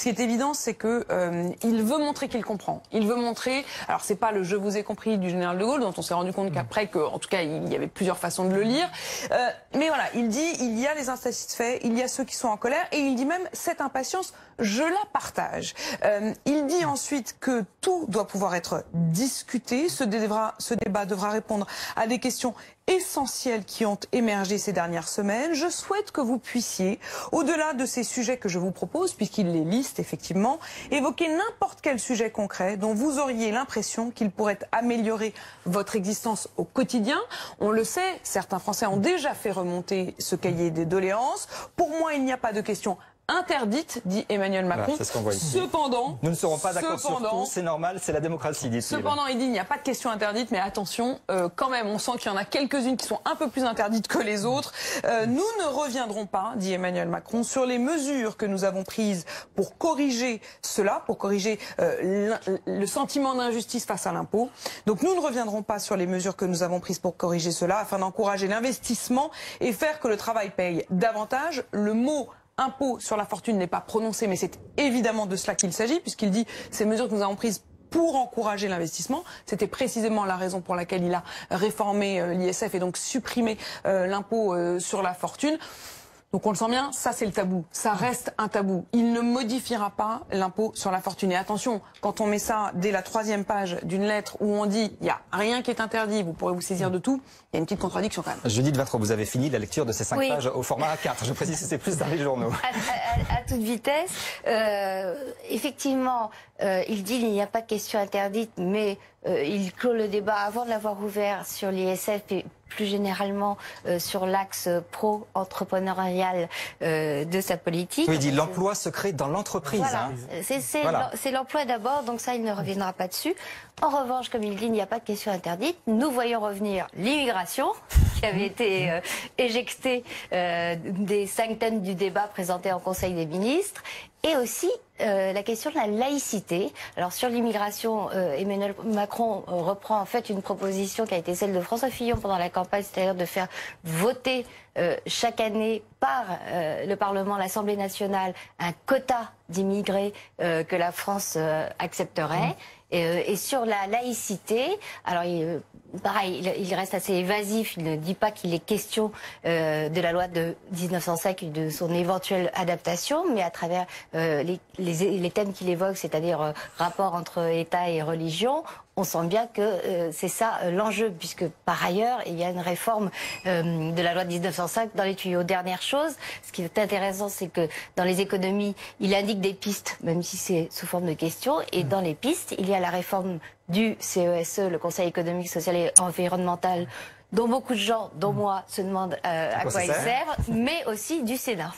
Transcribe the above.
qui est évident, c'est que il veut montrer qu'il comprend. Il veut montrer. Alors c'est pas le "je vous ai compris" du général de Gaulle, dont on s'est rendu compte qu'après, en tout cas, il y avait plusieurs façons de le lire. Mais voilà, il dit il y a les insatisfaits, il y a ceux qui sont en colère, et il dit même cette impatience, je la partage. Il dit ensuite que tout doit pouvoir être discuté. Ce débat devra répondre à des questions essentielles qui ont émergé ces dernières semaines. Je souhaite que vous puissiez, au-delà de ces sujets que je vous propose, puisqu'il les liste effectivement, évoquer n'importe quel sujet concret dont vous auriez l'impression qu'il pourrait améliorer votre existence au quotidien. On le sait, certains Français ont déjà fait remonter ce cahier des doléances. Pour moi, il n'y a pas de question interdite, dit Emmanuel Macron. Voilà, c'est ce qu'on voit ici. Cependant, nous ne serons pas d'accord sur tout, c'est normal, c'est la démocratie, dit-il. Cependant, il dit il n'y a pas de question interdite, mais attention, quand même, on sent qu'il y en a quelques-unes qui sont un peu plus interdites que les autres. Nous ne reviendrons pas, dit Emmanuel Macron, sur les mesures que nous avons prises pour corriger cela, pour corriger le sentiment d'injustice face à l'impôt. Donc nous ne reviendrons pas sur les mesures que nous avons prises pour corriger cela, afin d'encourager l'investissement et faire que le travail paye davantage. Le mot impôt sur la fortune n'est pas prononcé, mais c'est évidemment de cela qu'il s'agit, puisqu'il dit ces mesures que nous avons prises pour encourager l'investissement. C'était précisément la raison pour laquelle il a réformé l'ISF et donc supprimé l'impôt sur la fortune. Donc on le sent bien, ça c'est le tabou, ça reste un tabou. Il ne modifiera pas l'impôt sur la fortune. Et attention, quand on met ça dès la 3e page d'une lettre où on dit il n'y a rien qui est interdit, vous pourrez vous saisir de tout, il y a une petite contradiction quand même. Judith Vatro, vous avez fini la lecture de ces 5 pages au format A4. Je précise que c'est plus dans les journaux. À toute vitesse, effectivement, il dit il n'y a pas de question interdite, mais il clôt le débat avant de l'avoir ouvert sur l'ISF et plus généralement sur l'axe pro-entrepreneurial de sa politique. Oui, il dit l'emploi se crée dans l'entreprise. Voilà. Hein. C'est l'emploi d'abord, donc ça il ne reviendra pas dessus. En revanche, comme il dit, il n'y a pas de question interdite. Nous voyons revenir l'immigration, qui avait été éjectée des 5 thèmes du débat présentés en Conseil des ministres, et aussi la question de la laïcité. Alors sur l'immigration, Emmanuel Macron reprend en fait une proposition qui a été celle de François Fillon pendant la campagne, c'est-à-dire de faire voter chaque année par le Parlement, l'Assemblée nationale, un quota d'immigrés que la France accepterait. Et sur la laïcité, alors pareil, il reste assez évasif, il ne dit pas qu'il est question de la loi de 1905 et de son éventuelle adaptation, mais à travers les thèmes qu'il évoque, c'est-à-dire rapport entre État et religion, on sent bien que c'est ça l'enjeu, puisque par ailleurs, il y a une réforme de la loi de 1905 dans les tuyaux. Dernière chose, ce qui est intéressant, c'est que dans les économies, il indique des pistes, même si c'est sous forme de questions, et dans les pistes, il y a la réforme du CESE, le Conseil économique, social et environnemental, dont beaucoup de gens, dont moi, se demandent à quoi il sert, mais aussi du Sénat.